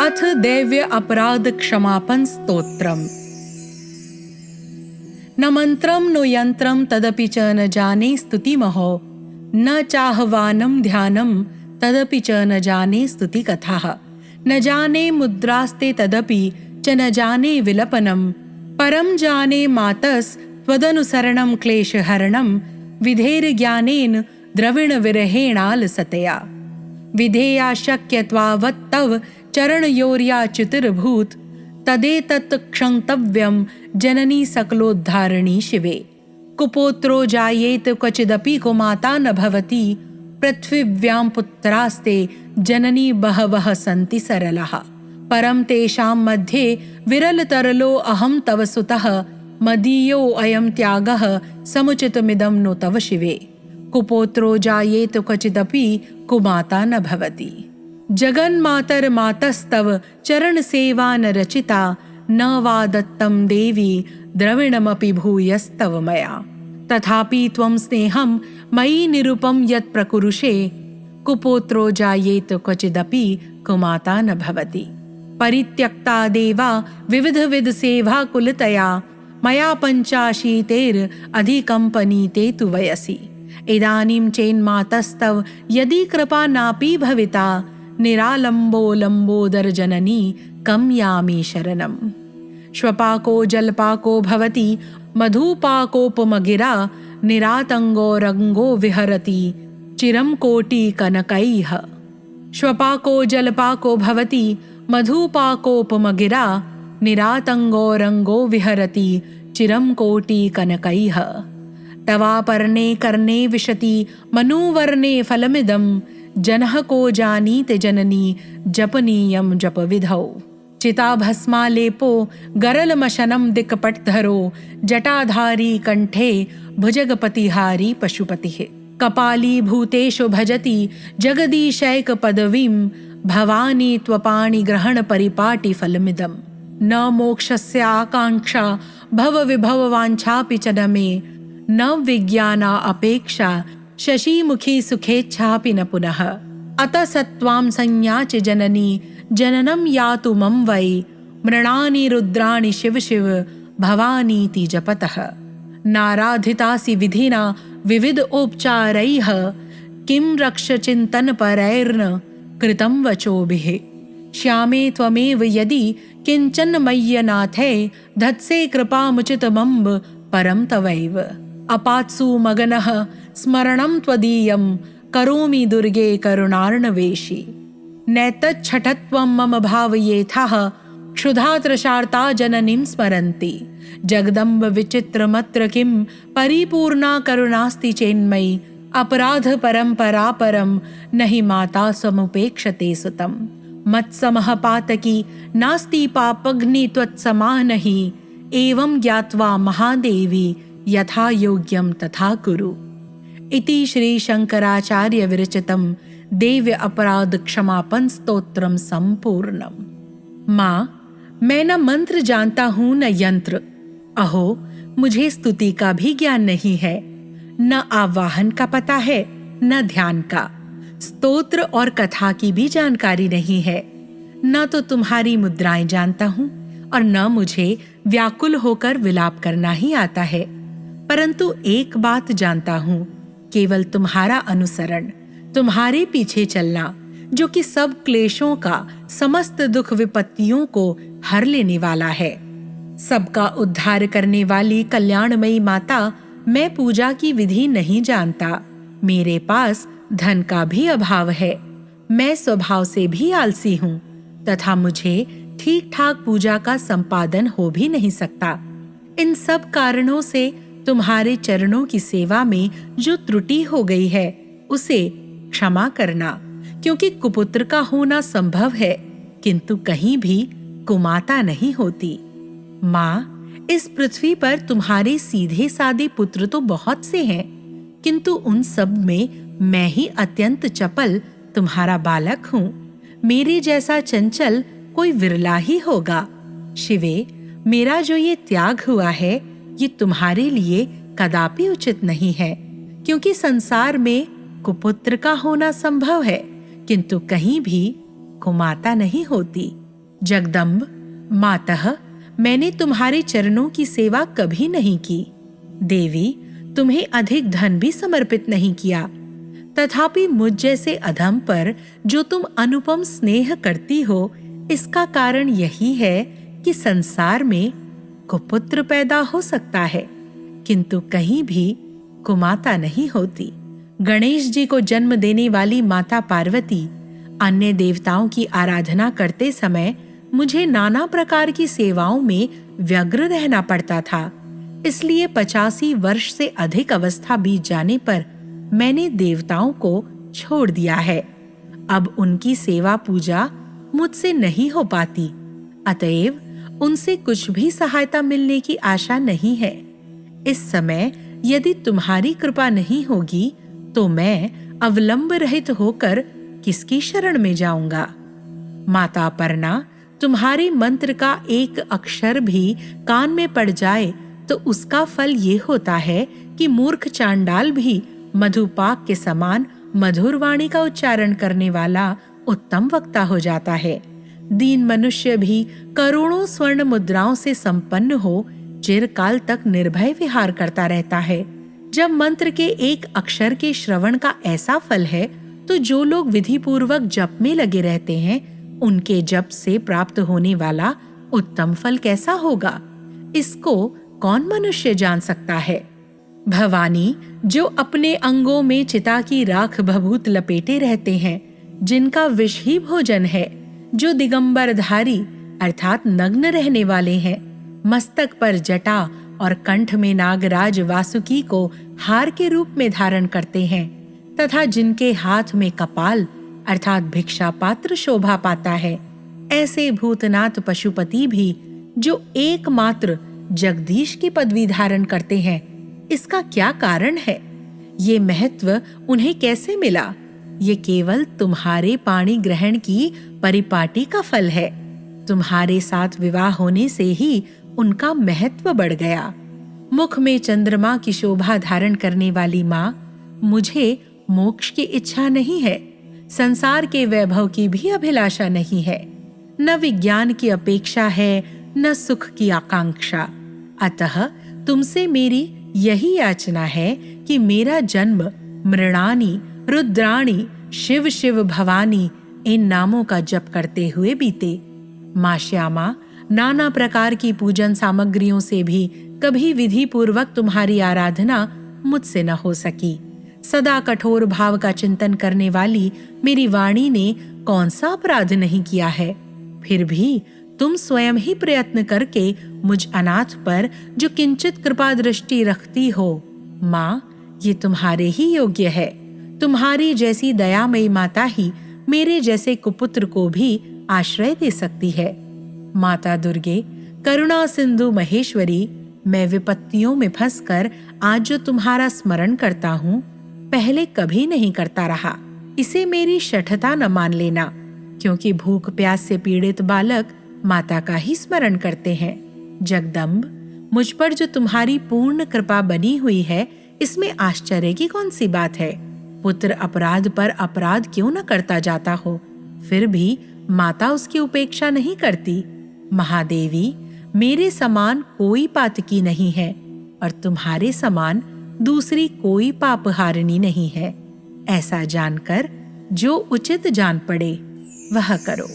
अथ दैव्य अपराध क्षमापन स्तोत्रम्। न मंत्रम नो यंत्रम तदपि च न जाने स्तुतिमहो, न चाहवानं ध्यानं तदपि च न जाने स्तुति कथाः। न जाने मुद्रास्ते तदपि च न जाने विलपनम्, परम जाने मातस् त्वदनुसरणं क्लेशहरणं, विधेर्ज्ञानेन द्रविण विरहेणालसतया। विधेया शक्यत्वावत् तव चरणयोर्याच्युतिर्भूत्, तदेतत् क्षन्तव्यं जननी सकलोद्धारिणी शिवे। कुपुत्रो जायेत क्वचिदपि कुमाता न भवति, पृथिव्यां पुत्रास्ते जननी बहवः सन्ति सरलः। परं तेषां मध्ये विरलतरलो अहं तव सुतः, मदीयो अयं त्यागः समुचितमिदं नो तव शिवे। कुपुत्रो जायेत क्वचिदपि कुमाता न भवति। जगन्मातर्मातस्तव चरणसेवा न रचिता, न वा दत्तं देवी द्रविणमपि भूयस्तव मया। तथापि त्वं स्नेहं मयि निरुपं यत् प्रकुरुषे, कुपुत्रो जायेत क्वचिदपि कुमाता न भवति। परित्यक्ता देवा विविधविध सेवा कुलतया, मया पञ्चाशीतेर् अधिकम्पनीते तु वयसि। इदानीं चेन्मातस्तव यदि कृपा नापि भविता, निरालम्बो लम्बोदर जननी कं यामि शरणम्। श्वपाको जलपाको भवति मधुपाकोपमगिरा, निरातंगो रंगो विहरति चिरं कोटि कनकैः। श्वपाको जलपाको भवति मधुपाकोपमगिरा, निरातंगो रंगो विहरति चिरं कोटि कनकैः। तवापर्णे कर्णे विशति मनुवर्णे फलमिदं, जनः को जानीते जननी जपनीयं जपविधौ। चिताभस्मालेपो गरलमशनं दिक्पटधरो, जटाधारी कंठे भुजगपतिहारी पशुपतिः। कपाली भूतेषु भजति जगदीशैक पदवीं, भवानी त्वपाणि ग्रहण परिपाटि फलमिदम्। न मोक्षस्य आकांक्षा भव विभव वाञ्छापि च न मे, न विज्ञाना अपेक्षा शशिमुखी सुखेच्छापि न पुनः। अतः सत्वां संयाच जननी जननं यातु मम वै, मृणानि रुद्राणि शिव शिव भवानीति जपतः। नाराधितासि विधिना विविध उपचारैः, किं रक्ष चिन्तन परैर्न कृतं वचोभिः। श्यामे त्वमेव यदि किंचन मय्यनाथे, धत्से कृपामुचितमम्ब परं तवैव। अपात्सु मगनः स्मरणं त्वदीयं, करोमि दुर्गे करुणार्णवेशि। नैतच्छठत्वं मम भावयेथाः, क्षुधा तृषार्ता जननीं स्मरन्ति। जगदम्ब विचित्रमत्र किं परिपूर्णा करुणास्ति चेन्मयि, अपराध परम्परा परं नहि माता समुपेक्षते सुतम्। मत्समः पातकी नास्ति पापग्नि त्वत्समा नहि, एवं ज्ञात्वा महादेवी यथा योग्यं तथा कुरु। इति श्री शंकराचार्य विरचितं दैव्य अपराध क्षमापन स्तोत्रम संपूर्णम। माँ, मैं न मंत्र जानता हूँ न यंत्र, अहो मुझे स्तुति का भी ज्ञान नहीं है। न आवाहन का पता है न ध्यान का, स्तोत्र और कथा की भी जानकारी नहीं है। न तो तुम्हारी मुद्राएं जानता हूँ और न मुझे व्याकुल होकर विलाप करना ही आता है। परंतु एक बात जानता हूँ, केवल तुम्हारा अनुसरण, तुम्हारे पीछे चलना, जो कि सब क्लेशों का, समस्त दुख विपत्तियों को हर लेने वाला है। सबका उद्धार करने वाली कल्याणमयी माता, मैं पूजा की विधि नहीं जानता। मेरे पास धन का भी अभाव है। मैं स्वभाव से भी आलसी हूँ तथा मुझे ठीक ठाक पूजा का संपादन हो भी नहीं सकता। इन सब कारणों से तुम्हारे चरणों की सेवा में जो त्रुटि हो गई है, उसे क्षमा करना। क्योंकि कुपुत्र का होना संभव है, किंतु कहीं भी कुमाता नहीं होती। माँ, इस पृथ्वी पर तुम्हारे सीधे साधे पुत्र तो बहुत से हैं, किंतु उन सब में मैं ही अत्यंत चपल तुम्हारा बालक हूँ। मेरे जैसा चंचल कोई विरला ही होगा। शिवे, मेरा जो ये त्याग हुआ है, ये तुम्हारे लिए कदापि उचित नहीं है, क्योंकि संसार में कुपुत्र का होना संभव है, किंतु कहीं भी कुमाता नहीं होती। जगदम्ब मातः, मैंने तुम्हारे चरणों की सेवा कभी नहीं की। देवी, तुम्हें अधिक धन भी समर्पित नहीं किया। तथापि मुझ जैसे अधम पर जो तुम अनुपम स्नेह करती हो, इसका कारण यही है कि संसार में कुपुत्र पैदा हो सकता है, किंतु कहीं भी कुमाता नहीं होती। गणेश जी को जन्म देने वाली माता पार्वती अन्य देवताओं की आराधना करते समय मुझे नाना प्रकार की सेवाओं में व्यग्र रहना पड़ता था। इसलिए 85 वर्ष से अधिक अवस्था बीत जाने पर मैंने देवताओं को छोड़ दिया है। अब उनकी सेवा पूजा मुझसे नहीं हो पाती, अतएव उनसे कुछ भी सहायता मिलने की आशा नहीं है। इस समय यदि तुम्हारी कृपा नहीं होगी तो मैं अवलंब रहित होकर किसकी शरण में जाऊंगा। माता अपर्णा, तुम्हारे मंत्र का एक अक्षर भी कान में पड़ जाए तो उसका फल ये होता है कि मूर्ख चांडाल भी मधुपाक के समान मधुर वाणी का उच्चारण करने वाला उत्तम वक्ता हो जाता है। दीन मनुष्य भी करोड़ों स्वर्ण मुद्राओं से संपन्न हो चिरकाल तक निर्भय विहार करता रहता है। जब मंत्र के एक अक्षर के श्रवण का ऐसा फल है, तो जो लोग विधि पूर्वक जप में लगे रहते हैं, उनके जप से प्राप्त होने वाला उत्तम फल कैसा होगा, इसको कौन मनुष्य जान सकता है। भवानी, जो अपने अंगों में चिता की राख भभूत लपेटे रहते हैं, जिनका विष ही भोजन है, जो दिगंबरधारी अर्थात नग्न रहने वाले हैं, मस्तक पर जटा और कंठ में नागराज वासुकी को हार के रूप में धारण करते हैं, तथा जिनके हाथ में कपाल अर्थात भिक्षा पात्र शोभा पाता है, ऐसे भूतनाथ पशुपति भी जो एकमात्र जगदीश की पदवी धारण करते हैं, इसका क्या कारण है? ये महत्व उन्हें कैसे मिला? ये केवल तुम्हारे पाणी ग्रहण की परिपाटी का फल है। तुम्हारे साथ विवाह होने से ही उनका महत्व बढ़ गया। मुख में चंद्रमा की शोभा धारण करने वाली माँ, मुझे मोक्ष की इच्छा नहीं है, संसार के वैभव की भी अभिलाषा नहीं है, न विज्ञान की अपेक्षा है, न सुख की आकांक्षा। अतः तुमसे मेरी यही याचना है कि मेरा जन्म मृणानी, रुद्राणी, शिव शिव भवानी इन नामों का जप करते हुए बीते। माँ श्यामा, नाना प्रकार की पूजन सामग्रियों से भी कभी विधि पूर्वक तुम्हारी आराधना मुझसे न हो सकी। सदा कठोर भाव का चिंतन करने वाली मेरी वाणी ने कौन सा अपराध नहीं किया है, फिर भी तुम स्वयं ही प्रयत्न करके मुझ अनाथ पर जो किंचित कृपा दृष्टि रखती हो। माँ, ये तुम्हारे ही योग्य है। तुम्हारी जैसी दयामयी माता ही मेरे जैसे कुपुत्र को भी आश्रय दे सकती है। माता दुर्गे, करुणा सिंधु महेश्वरी, मैं विपत्तियों में फंसकर आज जो तुम्हारा स्मरण करता हूँ, पहले कभी नहीं करता रहा। इसे मेरी शठता न मान लेना, क्योंकि भूख प्यास से पीड़ित बालक माता का ही स्मरण करते हैं। जगदम्ब, मुझ पर जो तुम्हारी पूर्ण कृपा बनी हुई है, इसमें आश्चर्य की कौन सी बात है। पुत्र अपराध पर अपराध क्यों न करता जाता हो, फिर भी माता उसकी उपेक्षा नहीं करती। महादेवी, मेरे समान कोई पातकी नहीं है और तुम्हारे समान दूसरी कोई पापहारिणी नहीं है। ऐसा जानकर जो उचित जान पड़े वह करो।